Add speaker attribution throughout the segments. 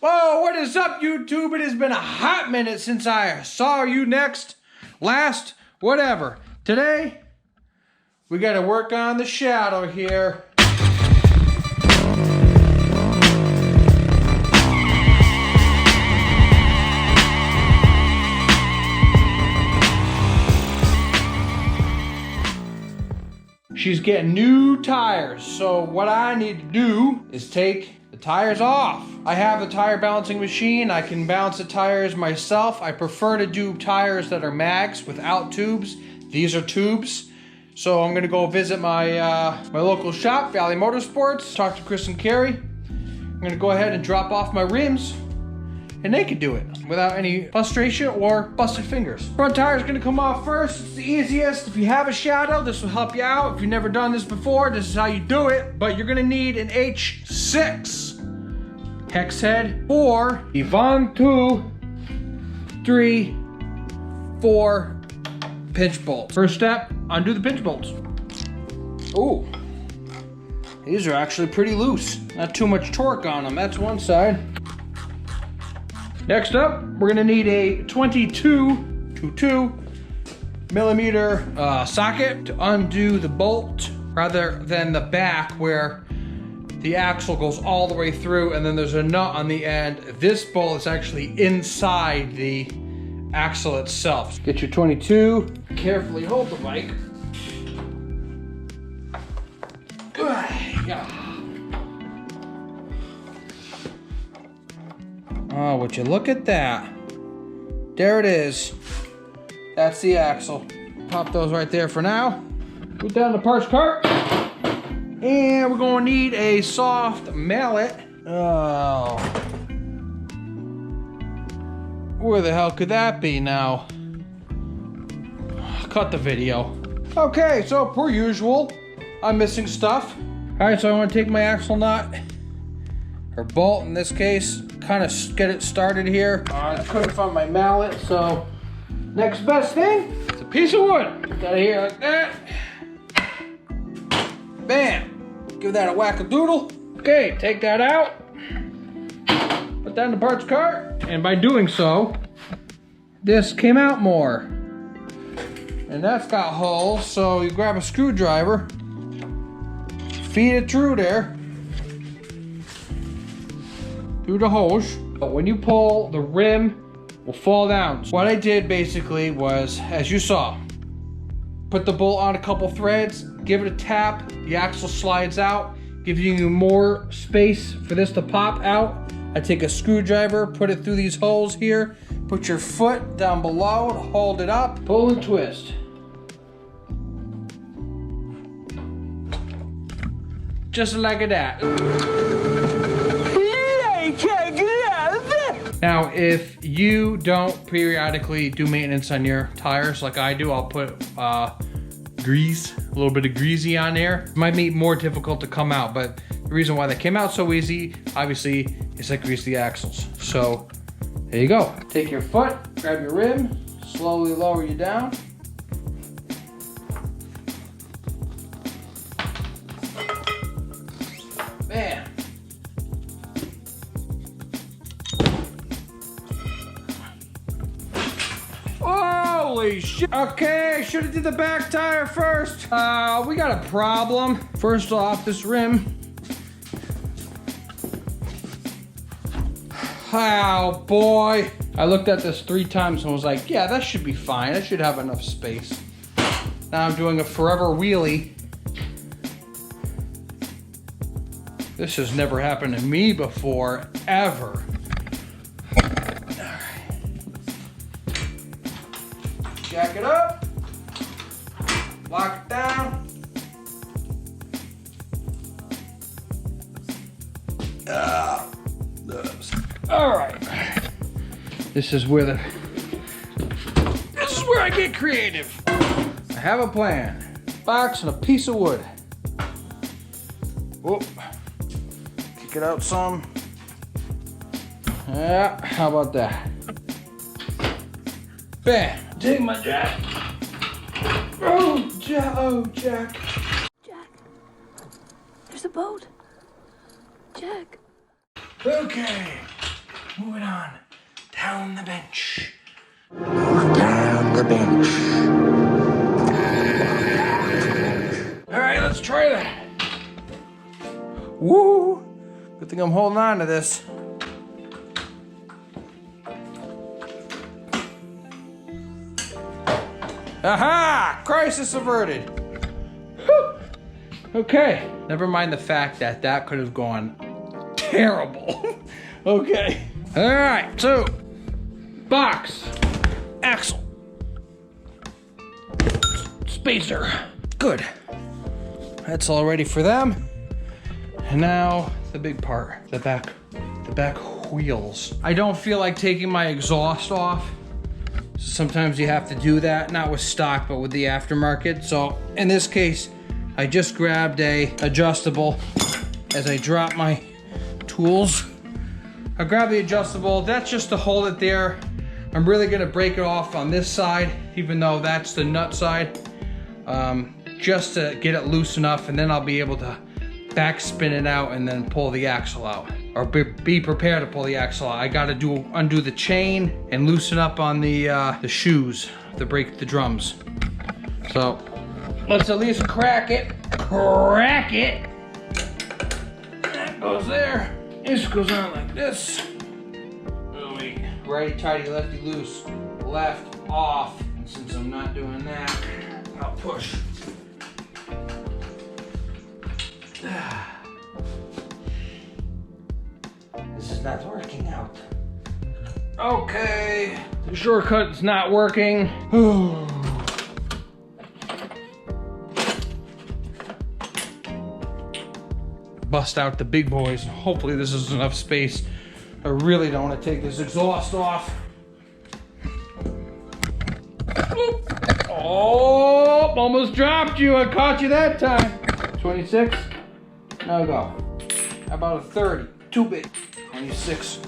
Speaker 1: Whoa, what is up, YouTube? It has been a hot minute since I saw you last, whatever. Today, we gotta work on the shadow here. She's getting new tires, so what I need to do is take the tires off. I have the tire balancing machine. I can balance the tires myself. I prefer to do tires that are mags without tubes. These are tubes. So I'm gonna go visit my my local shop, Valley Motorsports, talk to Chris and Carrie. I'm gonna go ahead and drop off my rims, and they can do it without any frustration or busted fingers. Front tire is gonna come off first. It's the easiest. If you have a shadow, this will help you out. If you've never done this before, this is how you do it. But you're gonna need an H6 hex head or the 1, 2, 3, 4 pinch bolts. First step, undo the pinch bolts. Ooh, these are actually pretty loose. Not too much torque on them. That's one side. Next up, we're gonna need a 22 millimeter socket to undo the bolt rather than the back where the axle goes all the way through and then there's a nut on the end. This bolt is actually inside the axle itself. Get your 22, carefully hold the bike. Yeah. Oh, would you look at that? There it is. That's the axle. Pop those right there for now. Put down the parts cart. And we're gonna need a soft mallet. Oh. Where the hell could that be now? Cut the video. Okay, so per usual, I'm missing stuff. All right, so I wanna take my axle nut, or bolt in this case, kind of get it started here. I couldn't find my mallet, so next best thing is a piece of wood. Put that here like that. Bam! Give that a whack-a-doodle. Okay, take that out. Put that in the parts cart. And by doing so, this came out more. And that's got holes, so you grab a screwdriver, feed it through there, through the hose. But when you pull, the rim will fall down. So what I did basically was, as you saw, put the bolt on a couple threads, give it a tap, the axle slides out, giving you more space for this to pop out. I take a screwdriver, put it through these holes here, put your foot down below to hold it up, pull and twist. Just like that. Now, if you don't periodically do maintenance on your tires like I do, I'll put grease, a little bit of greasy on there. It might be more difficult to come out, but the reason why they came out so easy, obviously, is I grease the axles. So, there you go. Take your foot, grab your rim, slowly lower you down. Bam. Holy shit. Okay, should have did the back tire first. We got a problem. First off, this rim. Oh boy. I looked at this 3 times and was like, yeah, that should be fine. I should have enough space. Now I'm doing a forever wheelie. This has never happened to me before, ever. Jack it up, lock it down. All right. This is where I get creative. I have a plan. Box and a piece of wood. Whoop. Kick it out some. Yeah, how about that? Bam. Take my jack. Oh, Jack.
Speaker 2: Jack, there's a boat. Jack.
Speaker 1: Okay. bench.
Speaker 2: Move down the bench.
Speaker 1: All right, let's try that. Woo! Good thing I'm holding on to this. Aha! Crisis averted. Whew. Okay. Never mind the fact that that could have gone terrible. Okay. All right. So, box, axle, spacer. Good. That's all ready for them. And now the big part, the back wheels. I don't feel like taking my exhaust off. Sometimes you have to do that, not with stock, but with the aftermarket. So in this case, I just grabbed a adjustable as I drop my tools. I grab the adjustable, that's just to hold it there. I'm really gonna break it off on this side, even though that's the nut side, just to get it loose enough, and then I'll be able to backspin it out and then pull the axle out. Or be prepared to pull the axle out. I gotta undo the chain and loosen up on the shoes to break the drums. So let's at least crack it. Crack it. That goes there. This goes on like this. Oh, wait. Righty tighty, lefty loose. Left off. And since I'm not doing that, I'll push. This is not working out. Okay, the shortcut's not working. Bust out the big boys. Hopefully this is enough space. I really don't want to take this exhaust off. Oh, almost dropped you. I caught you that time. 26. Now go. How about a 30? Too big. 26.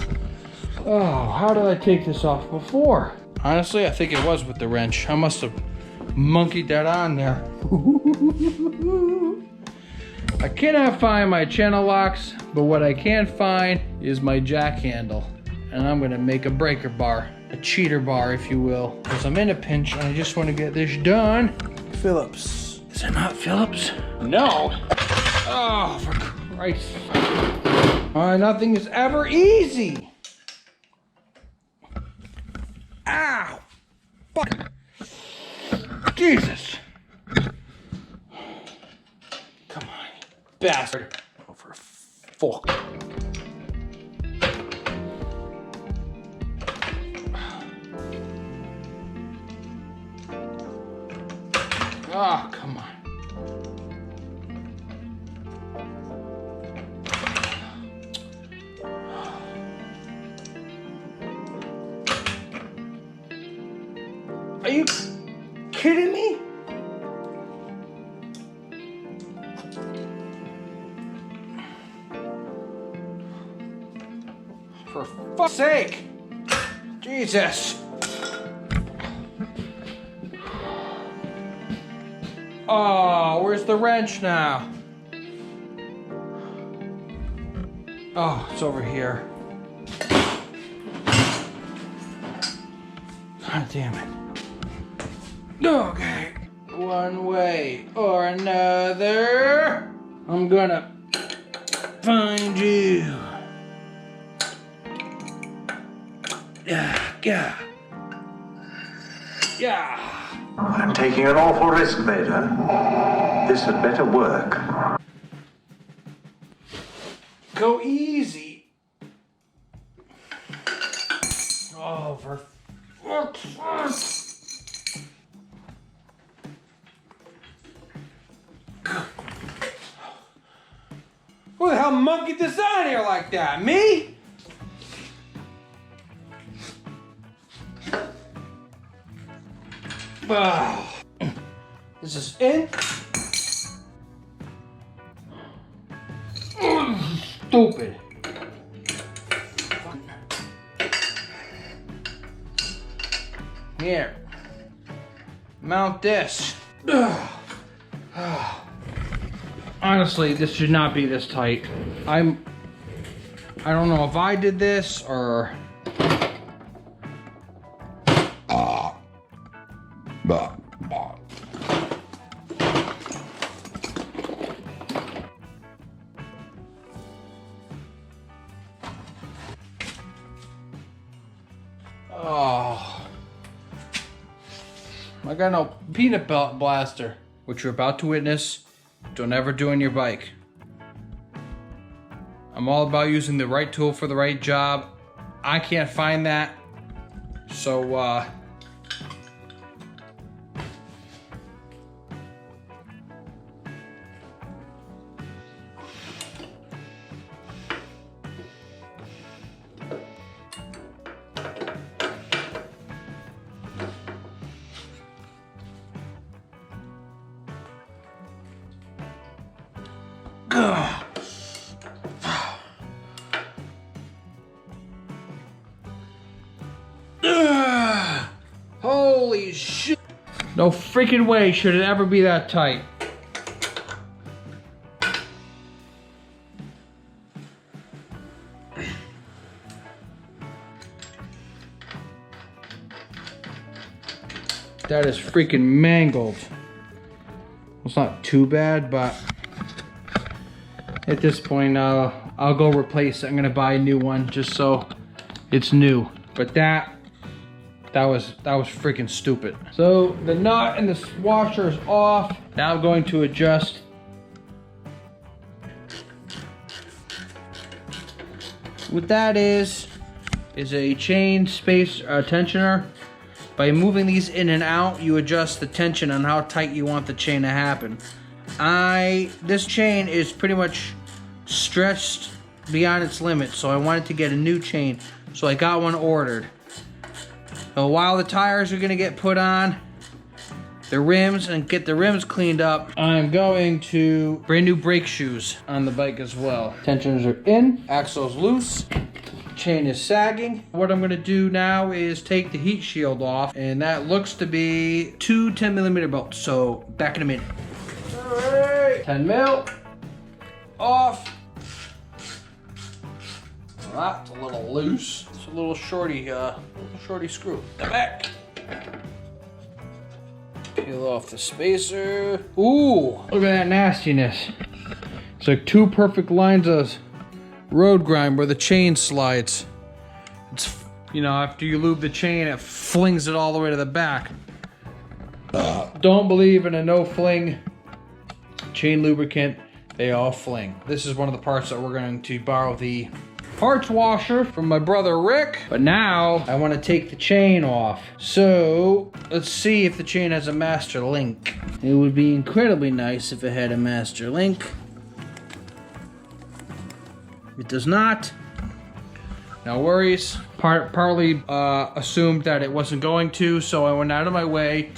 Speaker 1: Oh, how did I take this off before? Honestly, I think it was with the wrench. I must have monkeyed that on there. I cannot find my channel locks, but what I can find is my jack handle. And I'm gonna make a breaker bar, a cheater bar, if you will. Because I'm in a pinch and I just want to get this done. Phillips. Is it not Phillips? No. Oh, for Christ's sake. Nothing is ever easy. Ow. Fuck. Jesus. Come on, bastard. Oh, for fuck. Oh, come on. Are you kidding me? For fuck's sake! Jesus! Oh, where's the wrench now? Oh, it's over here. God damn it. Okay, one way or another, I'm gonna find you. Yeah.
Speaker 2: I'm taking an awful risk, Vader. This had better work.
Speaker 1: Go easy. Oh, for fuck's sake. Who the hell monkeyed this on here like that? Me? Oh. This is in. Stupid. Here. Mount this. Honestly, this should not be this tight. I don't know if I did this or Oh, I got no peanut blaster. What you're about to witness, don't ever do on your bike. I'm all about using the right tool for the right job. I can't find that, so holy shit. No freaking way should it ever be that tight. That is freaking mangled. It's not too bad, but at this point, I'll go replace it. I'm gonna buy a new one just so it's new. But that was freaking stupid. So the nut and the washer is off. Now I'm going to adjust. What that is a chain space tensioner. By moving these in and out, you adjust the tension on how tight you want the chain to happen. This chain is pretty much stretched beyond its limit, so I wanted to get a new chain, so I got one ordered. So while the tires are gonna get put on, the rims, and get the rims cleaned up, I'm going to brand new brake shoes on the bike as well. Tensioners are in, axle's loose, chain is sagging. What I'm gonna do now is take the heat shield off, and that looks to be two 10mm bolts, so back in a minute. All right, 10 mil, off. Well, that's a little loose. It's a little shorty screw. The back. Peel off the spacer. Ooh, look at that nastiness. It's like two perfect lines of road grime where the chain slides. It's, you know, after you lube the chain, it flings it all the way to the back. Don't believe in a no fling chain lubricant. They all fling. This is one of the parts that we're going to borrow the parts washer from my brother Rick. But now I want to take the chain off. So let's see if the chain has a master link. It would be incredibly nice if it had a master link. It does not. No worries. Partly assumed that it wasn't going to, so I went out of my way,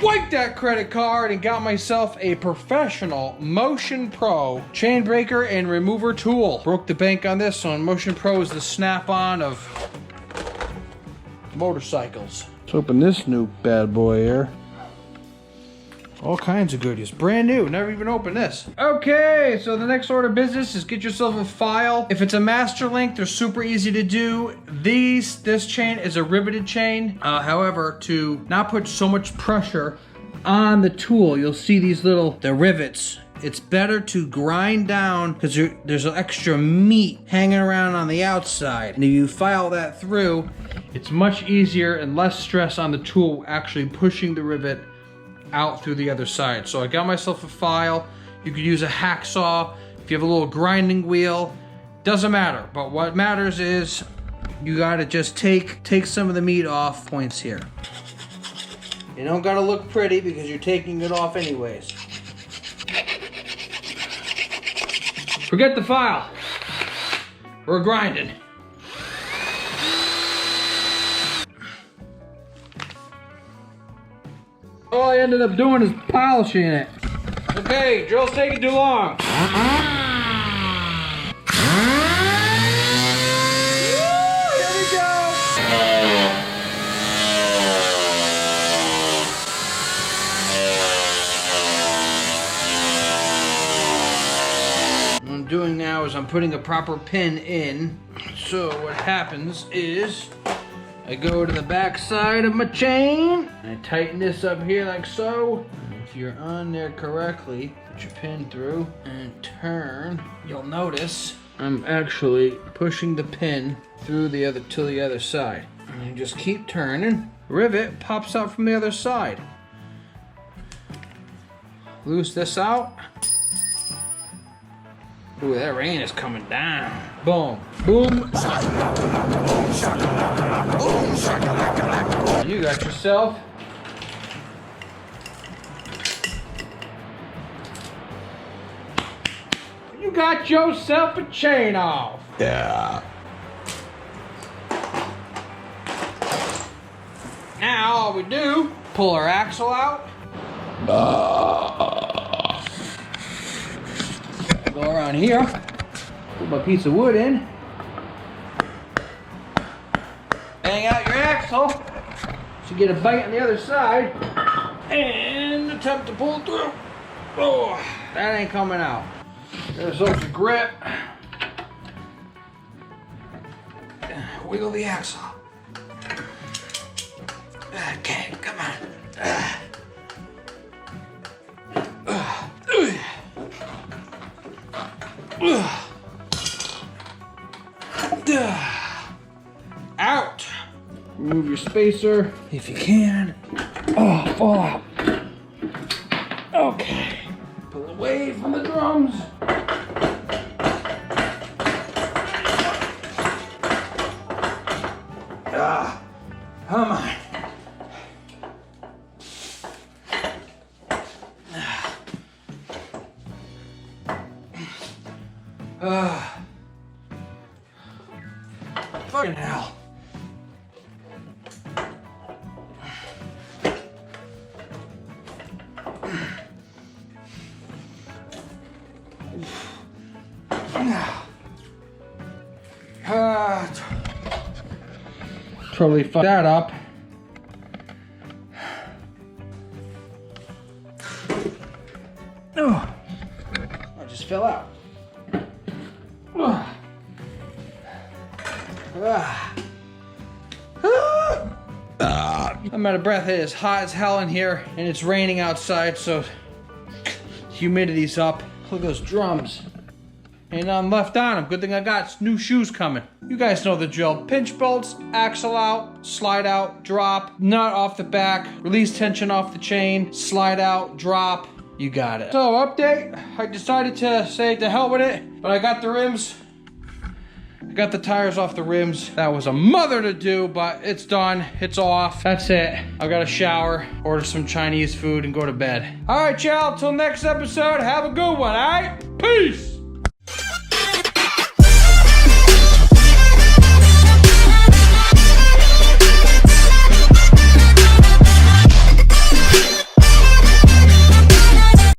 Speaker 1: wiped that credit card, and got myself a professional Motion Pro chain breaker and remover tool. Broke the bank on this one. Motion Pro is the snap-on of motorcycles. Let's open this new bad boy here. All kinds of goodies. Brand new. Never even opened this. Okay, so the next order of business is get yourself a file. If it's a master link, they're super easy to do. This chain is a riveted chain. However, to not put so much pressure on the tool, you'll see the rivets. It's better to grind down because there's an extra meat hanging around on the outside. And if you file that through, it's much easier and less stress on the tool actually pushing the rivet out through the other side. So I got myself a file. You could use a hacksaw. If you have a little grinding wheel, doesn't matter. But what matters is you gotta just take some of the meat off points here. You don't gotta look pretty because you're taking it off anyways. Forget the file. We're grinding. All I ended up doing is polishing it. Okay, drill's taking too long. Woo, here we go. What I'm doing now is I'm putting a proper pin in. So what happens is I go to the back side of my chain. I tighten this up here like so. If you're on there correctly, put your pin through and turn. You'll notice I'm actually pushing the pin through to the other side. And you just keep turning. Rivet pops out from the other side. Loose this out. Ooh, that rain is coming down. Boom. Boom. You got yourself a chain off.
Speaker 3: Yeah.
Speaker 1: Now all we do, pull our axle out. Go around here. Put my piece of wood in. Bang out your axle. So you get a bite on the other side. And attempt to pull through. Oh, that ain't coming out. There's also grip. Wiggle the axle. Okay, come on. Out. Remove your spacer if you can. Oh, fall out. Okay. Pull away from the drums. Come on. Fucking hell. Totally fucked that up. Oh, I just fell out. I'm out of breath. It is hot as hell in here, and it's raining outside, so humidity's up. Look at those drums. And I'm left on them. Good thing I got new shoes coming. You guys know the drill. Pinch bolts, axle out, slide out, drop, nut off the back, release tension off the chain, slide out, drop. You got it. So update, I decided to say to hell with it, but I got the rims. I got the tires off the rims. That was a mother to do, but it's done. It's off. That's it. I got a shower, order some Chinese food, and go to bed. All right, y'all. Till next episode, have a good one, all right? Peace.